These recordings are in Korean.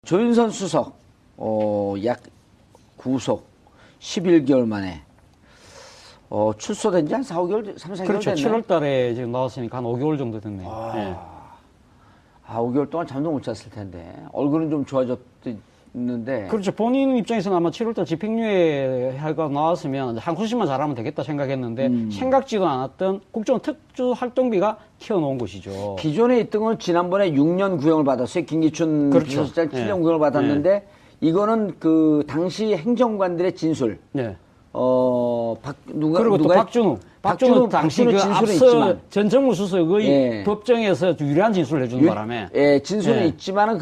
조윤선 수석, 약 구속 11개월 만에, 출소된 지 한 4, 5개월, 3, 4개월 그렇죠. 됐네. 7월 달에 지금 나왔으니까 한 5개월 정도 됐네요. 예. 5개월 동안 잠도 못 잤을 텐데. 얼굴은 좀 좋아졌는데. 그렇죠. 본인 입장에서는 아마 7월달 집행유예가 나왔으면 항소심만 잘하면 되겠다 생각했는데 생각지도 않았던 국정원 특수활동비가 튀어나온 것이죠. 기존에 있던 건 지난번에 6년 구형을 받았어요. 김기춘 그렇죠. 비서실장 7년 예. 구형을 받았는데 이거는 그 당시 행정관들의 진술. 네. 누가 그리고 또 박준우 당시 그 진술은 앞서 있지만. 전 정무수석의 예. 법정에서 유리한 진술을 해주는 바람에. 예, 진술은 예. 있지만은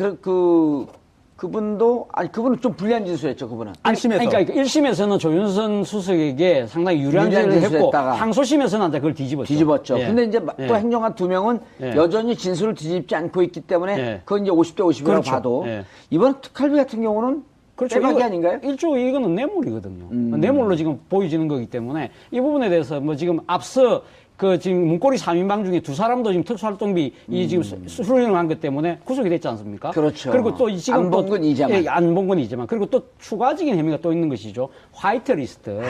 그분도 그분은 좀 불리한 진술했죠. 그분은. 아니, 1심에서. 그러니까 1심에서는 조윤선 수석에게 상당히 유리한 유리한 진술을 했고 진술했다가 항소심에서는 그걸 뒤집었죠. 예. 근데 이제 또 예. 행정관 2명은 예. 여전히 진술을 뒤집지 않고 있기 때문에 예. 그건 이제 50대 50이라고 그렇죠. 봐도 예. 이번 특활비 같은 경우는 그렇죠. 빼박이 아닌가요? 일종의 이거는 뇌물이거든요. 뇌물로 지금 보여지는 거기 때문에 이 부분에 대해서 뭐 지금 앞서 그 지금 문고리 3인방 중에 2사람도 지금 특수활동비 이 지금 수령을 한 것 때문에 구속이 됐지 않습니까? 그렇죠. 그리고 또 지금 안봉근 이재만. 예, 안봉근 이재만. 그리고 또 추가적인 혐의가 또 있는 것이죠. 화이트리스트.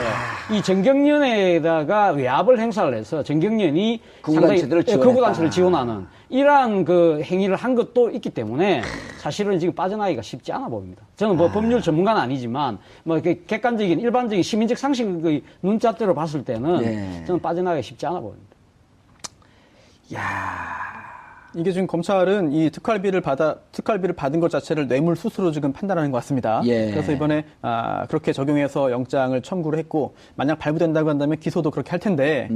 이 정경련에다가 외압을 행사를 해서 정경련이 극우단체들을 지원했다. 극우단체를 지원하는 이러한 그 행위를 한 것도 있기 때문에 사실은 지금 빠져나가기가 쉽지 않아 보입니다. 저는 뭐 법률 전문가는 아니지만 뭐 이렇게 객관적인 일반적인 시민적 상식의 눈잣대로 봤을 때는 네. 저는 빠져나가기 쉽지 않아 보입니다. 이게 지금 검찰은 이 특활비를 받은 것 자체를 뇌물 수수로 지금 판단하는 것 같습니다. 예. 그래서 이번에 그렇게 적용해서 영장을 청구를 했고 만약 발부된다고 한다면 기소도 그렇게 할 텐데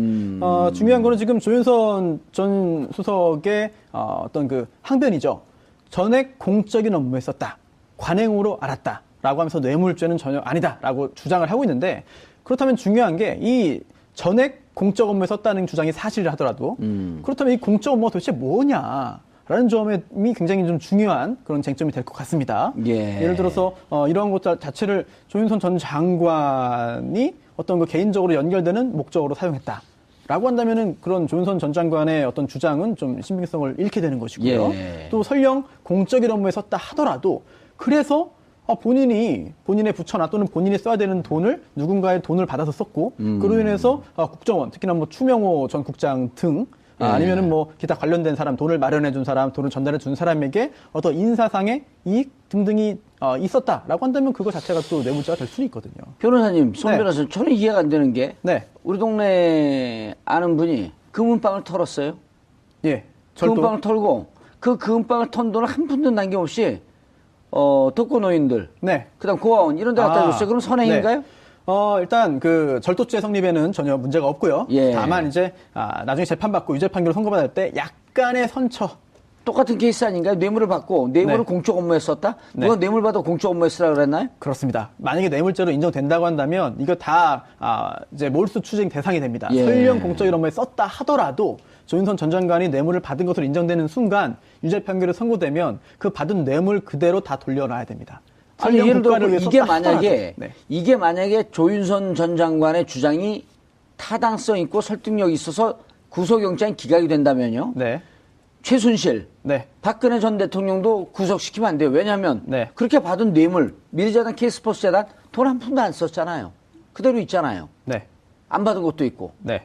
중요한 거는 지금 조윤선 전 수석의 어떤 그 항변이죠. 전액 공적인 업무에 썼다. 관행으로 알았다라고 하면서 뇌물죄는 전혀 아니다라고 주장을 하고 있는데 그렇다면 중요한 게 이 전액 공적 업무에 썼다는 주장이 사실을 하더라도 그렇다면 이 공적 업무가 도대체 뭐냐라는 점이 굉장히 좀 중요한 그런 쟁점이 될 것 같습니다. 예. 예를 들어서 이러한 것 자체를 조윤선 전 장관이 어떤 그 개인적으로 연결되는 목적으로 사용했다. 라고 한다면은 그런 조윤선 전 장관의 어떤 주장은 좀 신빙성을 잃게 되는 것이고요. 예. 또 설령 공적인 업무에 썼다 하더라도 그래서 본인의 부처나 또는 본인이 써야 되는 돈을 누군가의 돈을 받아서 썼고 그로 인해서 국정원 특히나 뭐 추명호 전 국장 등 아니면은 뭐 기타 관련된 사람 돈을 마련해 준 사람 돈을 전달해 준 사람에게 어떤 인사상의 이익 등등이 있었다라고 한다면 그거 자체가 또 뇌물죄가 될 수는 있거든요. 변호사님, 송 네. 변호사님, 저는 이해가 안 되는 게 네. 우리 동네 아는 분이 금은방을 털었어요. 예. 금은방을 털고 그 금은방을 턴 돈을 한 푼도 남김없이 독거노인들, 네. 그다음 고아원 이런 데 갖다 줬어요. 그럼 선행인가요? 네. 일단 그 절도죄 성립에는 전혀 문제가 없고요. 예. 다만 이제 나중에 재판받고 유죄 판결을 선고받을 때 약간의 선처. 똑같은 케이스 아닌가요? 뇌물을 받고 뇌물을 네. 공적 업무에 썼다? 네. 누가 뇌물 받아 공적 업무에 쓰라 그랬나요? 그렇습니다. 만약에 뇌물죄로 인정된다고 한다면 이거 다 이제 몰수 추징 대상이 됩니다. 예. 설령 공적인 업무에 썼다 하더라도 조윤선 전 장관이 뇌물을 받은 것으로 인정되는 순간 유죄 판결이 선고되면 그 받은 뇌물 그대로 다 돌려놔야 됩니다. 아니, 예를 들어 국가를 위해 이게 썼다 만약에 하더라도. 네. 이게 만약에 조윤선 전 장관의 주장이 타당성 있고 설득력 있어서 구속영장이 기각이 된다면요. 네. 최순실, 네. 박근혜 전 대통령도 구속시키면 안 돼요. 왜냐하면 네. 그렇게 받은 뇌물, 미래재단, K스포츠 재단 돈 한 푼도 안 썼잖아요. 그대로 있잖아요. 네. 안 받은 것도 있고. 네.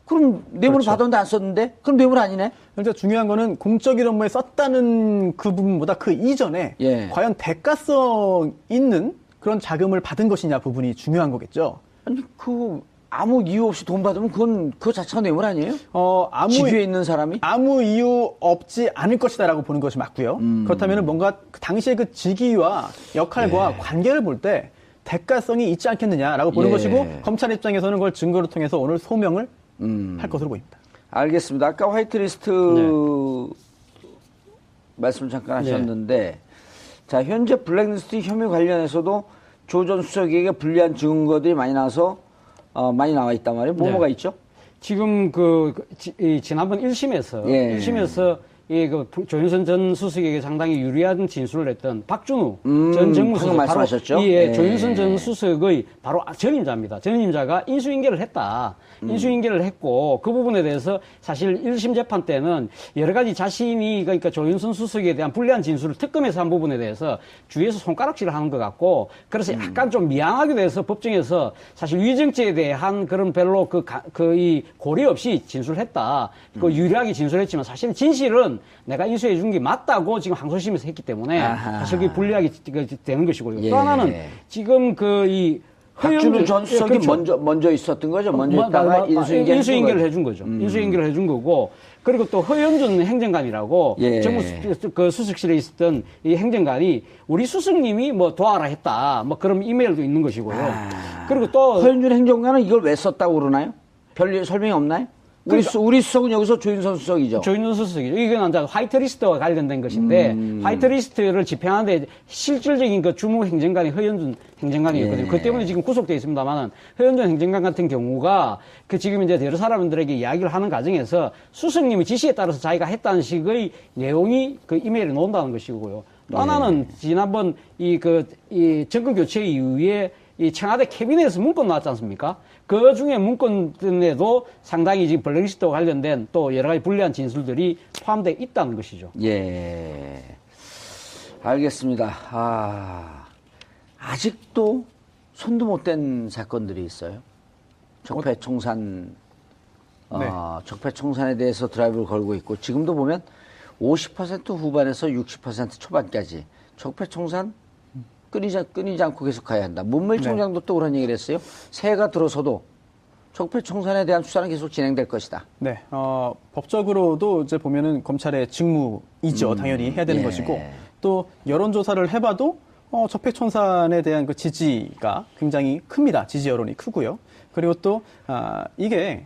그럼 뇌물을 그렇죠. 받았는데 안 썼는데? 그럼 뇌물 아니네? 그러니까 중요한 거는 공적인 업무에 썼다는 그 부분보다 그 이전에 예. 과연 대가성 있는 그런 자금을 받은 것이냐 부분이 중요한 거겠죠. 아니, 아무 이유 없이 돈 받으면 그거 자체가 뇌물 아니에요? 직위에 있는 사람이? 아무 이유 없지 않을 것이다라고 보는 것이 맞고요. 그렇다면 뭔가 그 당시의 그 직위와 역할과 예. 관계를 볼 때 대가성이 있지 않겠느냐라고 보는 예. 것이고 검찰 입장에서는 그걸 증거를 통해서 오늘 소명을 할 것으로 보입니다. 알겠습니다. 아까 화이트리스트 말씀 잠깐 하셨는데 자, 현재 블랙리스트 혐의 관련해서도 조 전 수석에게 불리한 증거들이 많이 나와서 많이 나와 있단 말이에요. 뭐가 있죠? 지금 지난번 1심에서 예. 1심에서 조윤선 전 수석에게 상당히 유리한 진술을 했던 박준우 전 방금 정무수석 말씀하셨죠? 예, 예. 조윤선 전 수석의 바로 전임자입니다. 전임자가 인수인계를 했다. 인수인계를 했고 그 부분에 대해서 사실 1심 재판 때는 여러 가지 자신이 그러니까 조윤선 수석에 대한 불리한 진술을 특검에서 한 부분에 대해서 주위에서 손가락질을 하는 것 같고 그래서 약간 좀 미안하게 돼서 법정에서 사실 위증죄에 대한 그런 별로 이 고려 없이 진술했다. 그 유리하게 진술했지만 사실 진실은 내가 인수해 준 게 맞다고 지금 항소심에서 했기 때문에 아하. 사실 그게 불리하게 되는 것이고요. 예. 또 하나는 지금 박준우 전 수석이 그렇죠. 먼저 있었던 거죠. 먼저 있다가 인수인계를 해준 거죠. 인수인계를 해준 거고 그리고 또 허연준 행정관이라고 예. 정무 그 수석실에 있었던 이 행정관이 우리 수석님이 뭐 도와라 했다. 뭐 그런 이메일도 있는 것이고요. 그리고 또 허윤준 행정관은 이걸 왜 썼다고 그러나요? 별 설명이 없나요? 우리 수석은 여기서 조윤선 수석이죠. 조윤선 수석이죠. 이건 이제 화이트리스트와 관련된 것인데 화이트리스트를 집행하는데 실질적인 그 주무 행정관이 허연준 행정관이었거든요. 예. 그 때문에 지금 구속돼 있습니다만은 허연준 행정관 같은 경우가 그 지금 이제 여러 사람들에게 이야기를 하는 과정에서 수석님의 지시에 따라서 자기가 했다는 식의 내용이 그 이메일에 나온다는 것이고요. 또 하나는 지난번 이 정권 교체 이후에 이 청와대 캐비넷에서 문건 나왔지 않습니까? 그 중에 문건에도 상당히 지금 블랙리스트와 관련된 또 여러 가지 불리한 진술들이 포함되어 있다는 것이죠. 예. 알겠습니다. 아직도 손도 못 댄 사건들이 있어요. 적폐청산, 적폐청산에 대해서 드라이브를 걸고 있고, 지금도 보면 50% 후반에서 60% 초반까지 적폐청산 끊이지 않고 계속 가야 한다. 문무일 총장도 또 그런 얘기를 했어요. 새해가 들어서도 적폐청산에 대한 수사는 계속 진행될 것이다. 네, 법적으로도 이제 보면은 검찰의 직무이죠. 당연히 해야 되는 것이고, 또 여론조사를 해봐도 적폐청산에 대한 그 지지가 굉장히 큽니다. 지지 여론이 크고요. 그리고 또 이게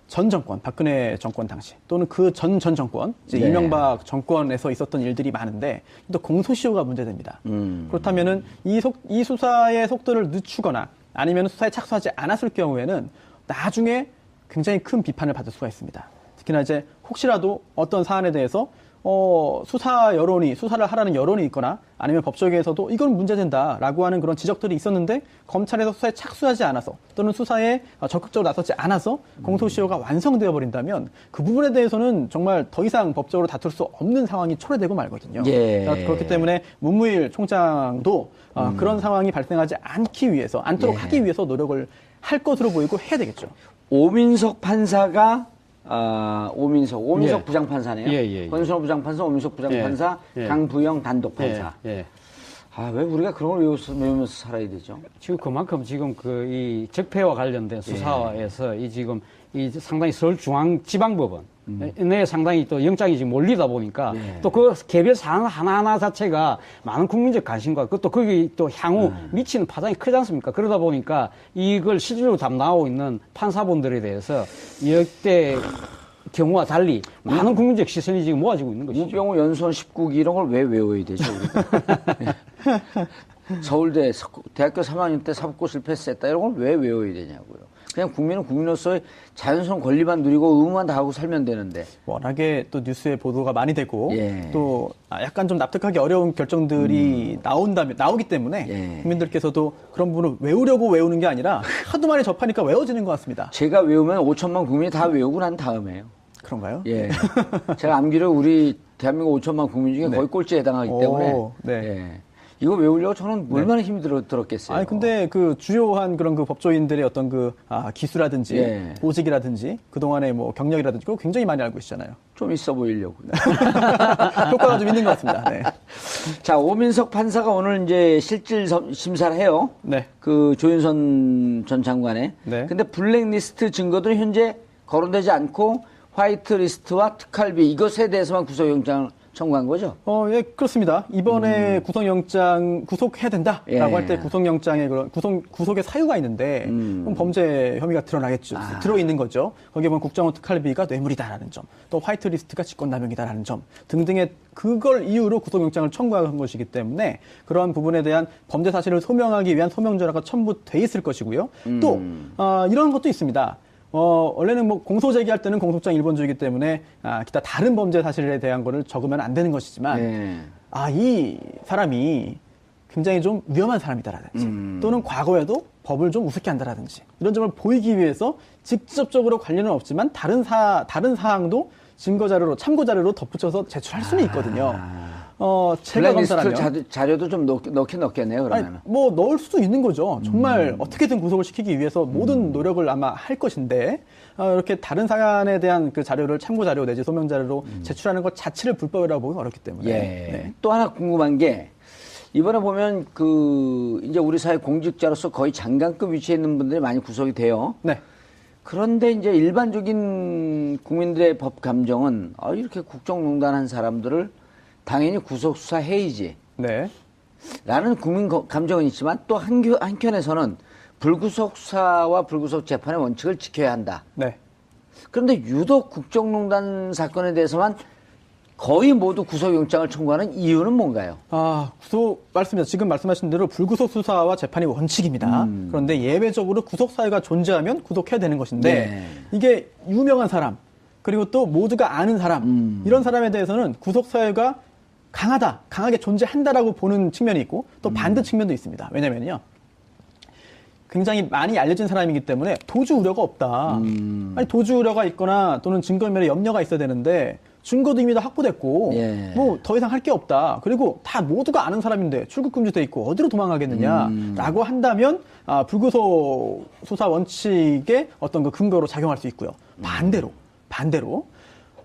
전 정권, 박근혜 정권 당시 또는 그 전 정권, 이제 네. 이명박 정권에서 있었던 일들이 많은데 또 공소시효가 문제됩니다. 그렇다면은 이 수사의 속도를 늦추거나 아니면 수사에 착수하지 않았을 경우에는 나중에 굉장히 큰 비판을 받을 수가 있습니다. 특히나 이제 혹시라도 어떤 사안에 대해서 수사를 하라는 여론이 있거나 아니면 법조계에서도 이건 문제된다라고 하는 그런 지적들이 있었는데 검찰에서 수사에 착수하지 않아서 또는 수사에 적극적으로 나서지 않아서 공소시효가 완성되어 버린다면 그 부분에 대해서는 정말 더 이상 법적으로 다툴 수 없는 상황이 초래되고 말거든요. 예. 그렇기 때문에 문무일 총장도 그런 상황이 발생하지 않도록 하기 위해서 노력을 할 것으로 보이고 해야 되겠죠. 오민석 판사가 오민석 예. 부장판사네요. 예. 권순호 부장판사, 오민석 부장판사, 예. 강부영 단독판사. 예. 왜 우리가 그런 걸 외우면서 살아야 되죠? 지금 그만큼 지금 이 적폐와 관련된 수사에서 이 상당히 서울중앙지방법원 내 상당히 또 영장이 지금 몰리다 보니까 또 그 개별 사안 하나하나 자체가 많은 국민적 관심과 또 거기 또 향후 미치는 파장이 크지 않습니까? 그러다 보니까 이걸 실질적으로 담당하고 있는 판사분들에 대해서 역대 경우와 달리 많은 국민적 시선이 지금 모아지고 있는 것이죠. 우병우 연수원 19기 이런 걸 왜 외워야 되죠? 서울대 대학교 3학년 때 사법고시를 패스했다 이런 걸 왜 외워야 되냐고요. 그냥 국민은 국민으로서의 자연스러운 권리만 누리고 의무만 다하고 살면 되는데. 워낙에 또 뉴스에 보도가 많이 되고 예. 또 약간 좀 납득하기 어려운 결정들이 나오기 때문에 국민들께서도 그런 부분을 외우려고 외우는 게 아니라 하도 많이 접하니까 외워지는 것 같습니다. 제가 외우면 5천만 국민이 다 외우고 난 다음에요. 그런가요? 예. 제가 암기를 우리 대한민국 5천만 국민 중에 거의 꼴찌에 해당하기 때문에. 네. 예. 이거 외우려고 저는 얼마나 힘이 들었겠어요. 아니, 근데 그 주요한 그런 그 법조인들의 어떤 기수라든지 보직이라든지 그동안의 뭐 경력이라든지 그거 굉장히 많이 알고 계시잖아요. 좀 있어 보이려고. 효과가 좀 있는 것 같습니다. 네. 자, 오민석 판사가 오늘 이제 실질 심사를 해요. 네. 그 조윤선 전 장관의. 네. 근데 블랙리스트 증거들은 현재 거론되지 않고 화이트리스트와 특활비 이것에 대해서만 구속영장을 청구한 거죠? 예, 그렇습니다. 이번에 구속영장 구속해야 된다라고 할 때 구속영장에 그런 구속의 사유가 있는데 그럼 범죄 혐의가 드러나겠죠. 들어있는 거죠. 거기에 보면 국정원 특활비가 뇌물이다라는 점, 또 화이트리스트가 직권남용이다라는 점 등등의 그걸 이유로 구속영장을 청구한 것이기 때문에 그러한 부분에 대한 범죄 사실을 소명하기 위한 소명전화가 첨부돼 있을 것이고요. 또 이런 것도 있습니다. 원래는 뭐 공소 제기할 때는 공소장 1번주의이기 때문에 기타 다른 범죄 사실에 대한 거를 적으면 안 되는 것이지만 네. 이 사람이 굉장히 좀 위험한 사람이다라든지 또는 과거에도 법을 좀 우습게 한다라든지 이런 점을 보이기 위해서 직접적으로 관련은 없지만 다른 사항도 증거 자료로 참고 자료로 덧붙여서 제출할 수는 있거든요. 제가 블랙리스트 검사라면 자료도 좀 넣긴 넣겠네요. 그러면. 뭐 넣을 수도 있는 거죠. 정말 어떻게든 구속을 시키기 위해서 모든 노력을 아마 할 것인데 이렇게 다른 사안에 대한 그 자료를 참고 자료 내지 소명 자료로 제출하는 것 자체를 불법이라고 보기 어렵기 때문에. 예. 네. 또 하나 궁금한 게 이번에 보면 이제 우리 사회 공직자로서 거의 장관급 위치에 있는 분들이 많이 구속이 돼요. 네. 그런데 이제 일반적인 국민들의 법 감정은 이렇게 국정농단한 사람들을 당연히 구속 수사해야지. 네. 라는 국민 감정은 있지만 또 한켠에서는 불구속 수사와 불구속 재판의 원칙을 지켜야 한다. 네. 그런데 유독 국정농단 사건에 대해서만 거의 모두 구속영장을 청구하는 이유는 뭔가요? 맞습니다. 지금 말씀하신 대로 불구속 수사와 재판이 원칙입니다. 그런데 예외적으로 구속 사유가 존재하면 구속해야 되는 것인데 네. 이게 유명한 사람 그리고 또 모두가 아는 사람 이런 사람에 대해서는 구속 사유가 강하게 존재한다라고 보는 측면이 있고 또 반대 측면도 있습니다. 왜냐면요. 굉장히 많이 알려진 사람이기 때문에 도주 우려가 없다. 아니 도주 우려가 있거나 또는 증거인멸에 염려가 있어야 되는데 증거도 이미 다 확보됐고 예. 뭐 더 이상 할 게 없다. 그리고 다 모두가 아는 사람인데 출국 금지돼 있고 어디로 도망가겠느냐라고 한다면 불구속 수사 원칙의 어떤 그 근거로 작용할 수 있고요. 반대로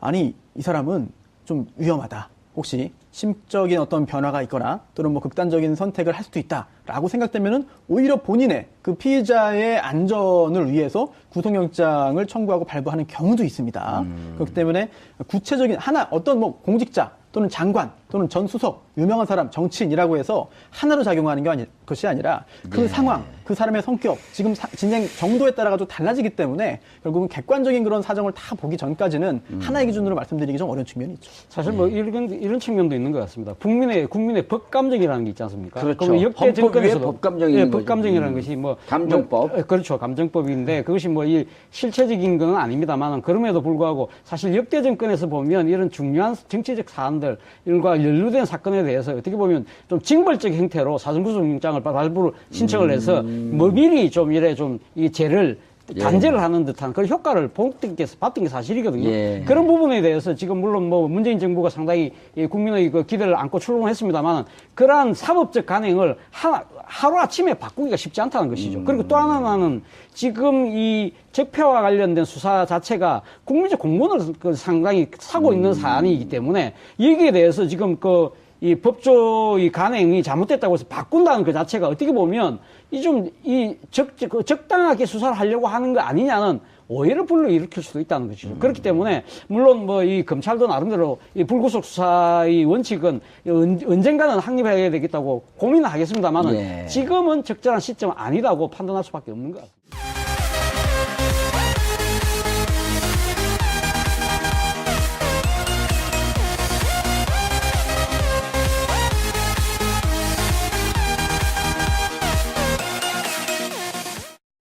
아니 이 사람은 좀 위험하다. 혹시 심적인 어떤 변화가 있거나 또는 뭐 극단적인 선택을 할 수도 있다라고 생각되면은 오히려 본인의 그 피해자의 안전을 위해서 구속영장을 청구하고 발부하는 경우도 있습니다. 그렇기 때문에 구체적인 어떤 뭐 공직자 또는 장관 또는 전 수석 유명한 사람 정치인이라고 해서 하나로 작용하는 것이 아니라 그 상황 그 사람의 성격 지금 진행 정도에 따라 가지고 달라지기 때문에 결국은 객관적인 그런 사정을 다 보기 전까지는 하나의 기준으로 말씀드리기 좀 어려운 측면이 있죠. 사실 뭐 이런 측면도 있는 것 같습니다. 국민의 법감정이라는 게 있지 않습니까? 그렇죠. 역대 정권에서도 법감정이 법감정이라는 것이 뭐 감정법. 그렇죠. 감정법인데 그것이 뭐 이 실체적인 건 아닙니다만 그럼에도 불구하고 사실 역대 정권에서 보면 이런 중요한 정치적 사안들과 연루된 사건에 대해서 어떻게 보면 좀 징벌적 형태로 사전구속영장을 발부를 신청을 해서 뭐 미리 좀 이 죄를 단죄를 하는 듯한 그런 효과를 봤던 게 사실이거든요. 예. 그런 부분에 대해서 지금 물론 뭐 문재인 정부가 상당히 국민의 그 기대를 안고 출범을 했습니다만 그러한 사법적 간행을 하루아침에 바꾸기가 쉽지 않다는 것이죠. 그리고 또 하나는 지금 이 적폐와 관련된 수사 자체가 국민적 공분을 상당히 사고 있는 사안이기 때문에 여기에 대해서 지금 이 법조의 간행이 잘못됐다고 해서 바꾼다는 그 자체가 어떻게 보면 적당하게 수사를 하려고 하는 거 아니냐는 오해를 불러일으킬 수도 있다는 것이죠. 그렇기 때문에 물론 뭐 이 검찰도 나름대로 이 불구속 수사의 원칙은 언젠가는 확립해야 되겠다고 고민을 하겠습니다만은 예. 지금은 적절한 시점은 아니라고 판단할 수밖에 없는 것 같습니다.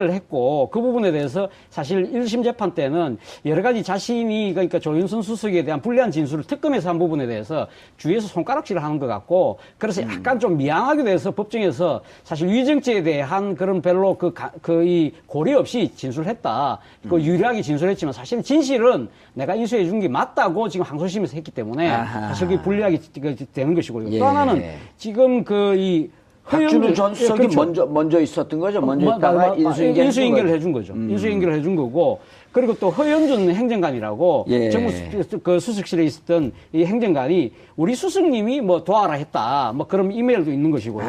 했고 그 부분에 대해서 사실 1심 재판 때는 여러 가지 자신이 그러니까 조윤선 수석에 대한 불리한 진술을 특검에서 한 부분에 대해서 주위에서 손가락질을 하는 것 같고 그래서 약간 좀 미안하게 돼서 법정에서 사실 위증죄에 대한 그런 별로 이 고려 없이 진술했다. 유리하게 진술했지만 사실은 진실은 내가 인수해 준 게 맞다고 지금 항소심에서 했기 때문에 사실 그게 불리하게 되는 것이고요. 예. 또 하나는 지금 박준우 전 수석이 그렇죠. 먼저 있었던 거죠. 먼저 있다가 인수인계를 해준 거죠. 인수인계를 해준 거고 그리고 또 허영준 행정관이라고 예. 정부 그 수석실에 있었던 이 행정관이 우리 수석님이 뭐 도와라 했다. 뭐 그런 이메일도 있는 것이고요.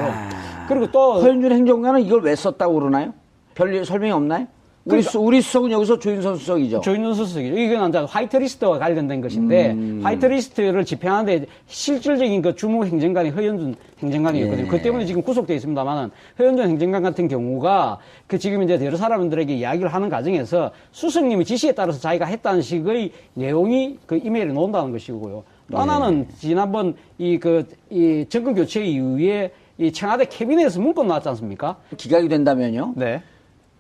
그리고 또 허영준 행정관은 이걸 왜 썼다고 그러나요? 별 설명이 없나요? 우리 수석은 여기서 조윤선 수석이죠. 조윤선 수석이죠. 이건 이제 화이트리스트와 관련된 것인데 화이트리스트를 집행하는데 실질적인 그 주무 행정관이 허영준 행정관이었거든요. 예. 그 때문에 지금 구속되어 있습니다만은 허영준 행정관 같은 경우가 지금 이제 여러 사람들에게 이야기를 하는 과정에서 수석님의 지시에 따라서 자기가 했다는 식의 내용이 그 이메일에 나온다는 것이고요. 또 하나는 지난번 이 정권 교체 이후에 이 청와대 캐비넷에서 문건 나왔지 않습니까? 기각이 된다면요? 네.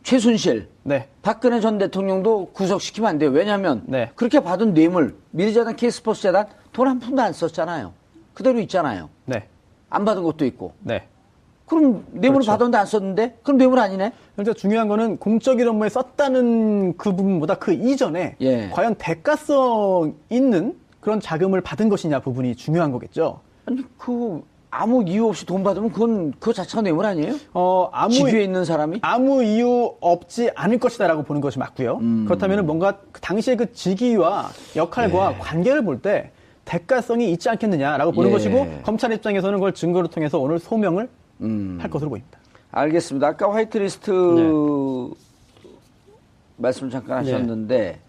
최순실, 네. 박근혜 전 대통령도 구속시키면 안 돼요. 왜냐하면 네. 그렇게 받은 뇌물, 미래재단, K스포츠재단 돈 한 푼도 안 썼잖아요. 그대로 있잖아요. 네. 안 받은 것도 있고. 네. 그럼 뇌물을 그렇죠. 받았는데 안 썼는데? 그럼 뇌물 아니네? 그러니까 중요한 거는 공적인 업무에 썼다는 그 부분보다 그 이전에 예. 과연 대가성 있는 그런 자금을 받은 것이냐 부분이 중요한 거겠죠. 아니, 아무 이유 없이 돈 받으면 그거 자체가 뇌물 아니에요? 아무 직위에 있는 사람이? 아무 이유 없지 않을 것이다라고 보는 것이 맞고요. 그렇다면 뭔가 그 당시의 그 직위와 역할과 관계를 볼 때 대가성이 있지 않겠느냐라고 보는 예. 것이고 검찰 입장에서는 그걸 증거를 통해서 오늘 소명을 할 것으로 보입니다. 알겠습니다. 아까 화이트리스트 말씀 잠깐 하셨는데,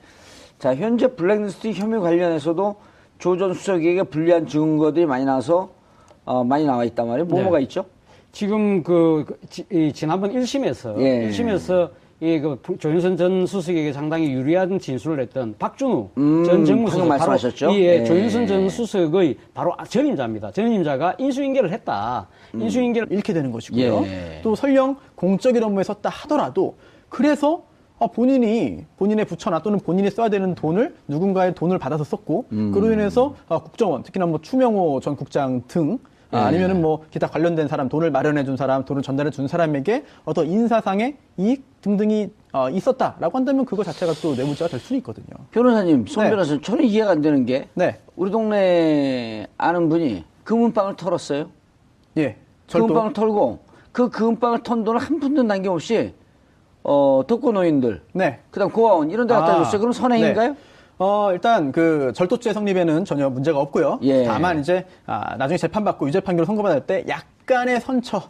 자, 현재 블랙리스트 혐의 관련해서도 조 전 수석에게 불리한 증거들이 많이 나와서 많이 나와 있단 말이에요. 뭐가 있죠? 지금 지난번 1심에서 예. 1심에서 조윤선 전 수석에게 상당히 유리한 진술을 했던 박준우 전 방금 정무수석 말씀하셨죠? 예, 예. 조윤선 전 수석의 바로 전임자입니다. 전임자가 인수인계를 했다. 인수인계를 잃게 되는 것이고요. 예. 또 설령 공적인 업무에 썼다 하더라도 그래서 본인의 부처나 또는 본인이 써야 되는 돈을 누군가의 돈을 받아서 썼고 그로 인해서 국정원 특히나 뭐 추명호 전 국장 등 아니면은 뭐 기타 관련된 사람, 돈을 마련해 준 사람, 돈을 전달해 준 사람에게 어떤 인사상의 이익 등등이 있었다라고 한다면 그거 자체가 또 뇌물죄가 될 수는 있거든요. 변호사님, 송 네. 변호사님, 저는 이해가 안 되는 게 네. 우리 동네 아는 분이 금은방을 털었어요. 예. 금은방을 털고 그 금은방을 턴 돈을 한 푼도 남김없이 독거노인들, 네. 그다음 고아원 이런 데 갖다 줬어요. 그럼 선행인가요? 네. 일단 그 절도죄 성립에는 전혀 문제가 없고요. 예. 다만 이제 나중에 재판받고 유죄 판결을 선고받을 때 약간의 선처.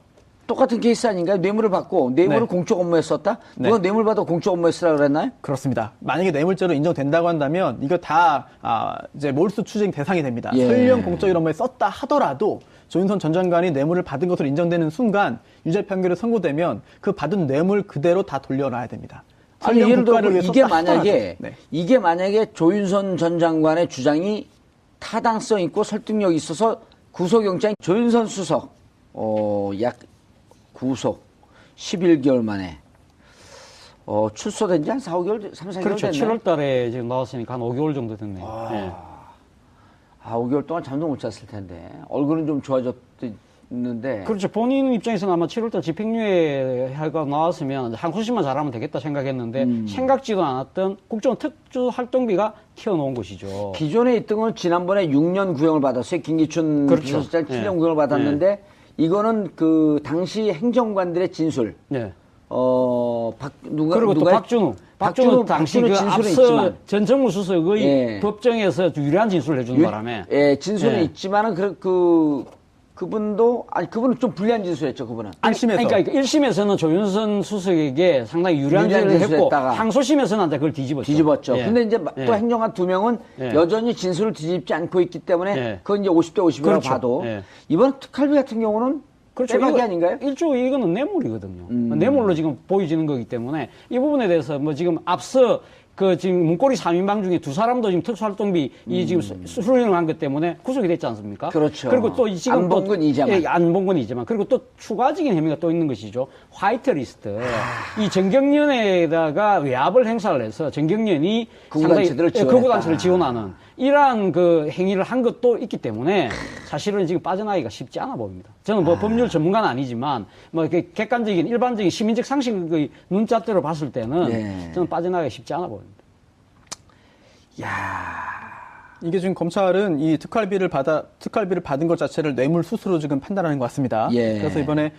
똑같은 케이스 아닌가요? 뇌물을 받고 뇌물을 네. 공적 업무에 썼다? 네. 누가 뇌물 받아 공적 업무에 쓰라고 그랬나요? 그렇습니다. 만약에 뇌물죄로 인정된다고 한다면 이거 다 이제 몰수 추징 대상이 됩니다. 예. 설령 공적인 업무에 썼다 하더라도 조윤선 전 장관이 뇌물을 받은 것으로 인정되는 순간 유죄 판결이 선고되면 그 받은 뇌물 그대로 다 돌려놔야 됩니다. 아니, 설령 예를 들어 국가를 위해 이게 썼다 만약에 하더라도. 네. 이게 만약에 조윤선 전 장관의 주장이 타당성 있고 설득력이 있어서 구속영장 조윤선 수석 약 구속 11개월 만에 출소된 지 한 4, 5개월, 3, 4개월 그렇죠. 됐네. 7월 달에 지금 나왔으니까 한 5개월 정도 됐네요. 예. 5개월 동안 잠도 못 잤을 텐데 얼굴은 좀 좋아졌는데 그렇죠. 본인 입장에서는 아마 7월달 집행유예가 나왔으면 항소심만 잘하면 되겠다 생각했는데 생각지도 않았던 국정원 특수활동비가 튀어나온 것이죠. 기존에 있던 건 지난번에 6년 구형을 받았어요. 김기춘 그렇죠. 비서실장 7년 예. 구형을 받았는데 이거는 그 당시 행정관들의 진술. 네. 누가 그리고 또 박준우 당시 그 진술은 앞서 있지만. 전 정무수석의 예. 법정에서 유리한 진술을 해주는 바람에 예, 진술은 예. 있지만은 그분도 그분은 좀 불리한 진술했죠. 그분은. 아니, 1심에서. 그러니까 1심에서는 조윤선 수석에게 상당히 유리한 유리한 진술을 했고 진술했다가 항소심에서는 그걸 뒤집었죠. 뒤집었죠. 예. 근데 이제 예. 또 행정관 2명은 예. 여전히 진술을 뒤집지 않고 있기 때문에 예. 그건 이제 50대 50이라고 그렇죠. 봐도 예. 이번 특활비 같은 경우는 그렇죠. 빼박이 이거 아닌가요? 일조 이거는 뇌물이거든요. 뇌물로 지금 보여지는 거기 때문에 이 부분에 대해서 뭐 지금 앞서 그 지금 문고리 3인방 중에 2사람도 지금 특수활동비 이 지금 수령을 한 것 때문에 구속이 됐지 않습니까? 그렇죠. 그리고 또 지금 안 본 건 이제만. 예, 안 본 건 이제만. 그리고 또 추가적인 혐의가 또 있는 것이죠. 화이트리스트. 이 정경련에다가 외압을 행사를 해서 정경련이 극우단체들을 지원했다. 극우단체를 지원하는 이러한 그 행위를 한 것도 있기 때문에 사실은 지금 빠져나가기가 쉽지 않아 보입니다. 저는 뭐 법률 전문가는 아니지만 뭐 이렇게 객관적인 일반적인 시민적 상식의 눈잣대로 봤을 때는 네. 저는 빠져나가기 쉽지 않아 보입니다. 이게 지금 검찰은 이 특활비를 받은 것 자체를 뇌물 수수로 지금 판단하는 것 같습니다. 예. 그래서 이번에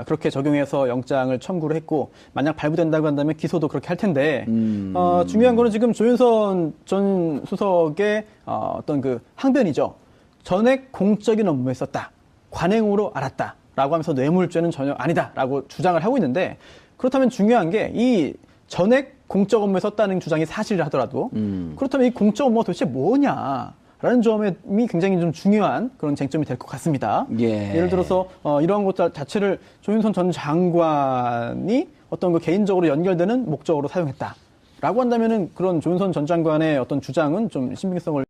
그렇게 적용해서 영장을 청구를 했고 만약 발부된다고 한다면 기소도 그렇게 할 텐데 중요한 거는 지금 조윤선 전 수석의 어떤 그 항변이죠. 전액 공적인 업무에 썼다. 관행으로 알았다라고 하면서 뇌물죄는 전혀 아니다라고 주장을 하고 있는데 그렇다면 중요한 게 이 전액 공적 업무에 썼다는 주장이 사실이라 하더라도 그렇다면 이 공적 업무가 도대체 뭐냐라는 점이 굉장히 좀 중요한 그런 쟁점이 될 것 같습니다. 예. 예를 들어서 이러한 것 자체를 조윤선 전 장관이 어떤 그 개인적으로 연결되는 목적으로 사용했다라고 한다면은 그런 조윤선 전 장관의 어떤 주장은 좀 신빙성을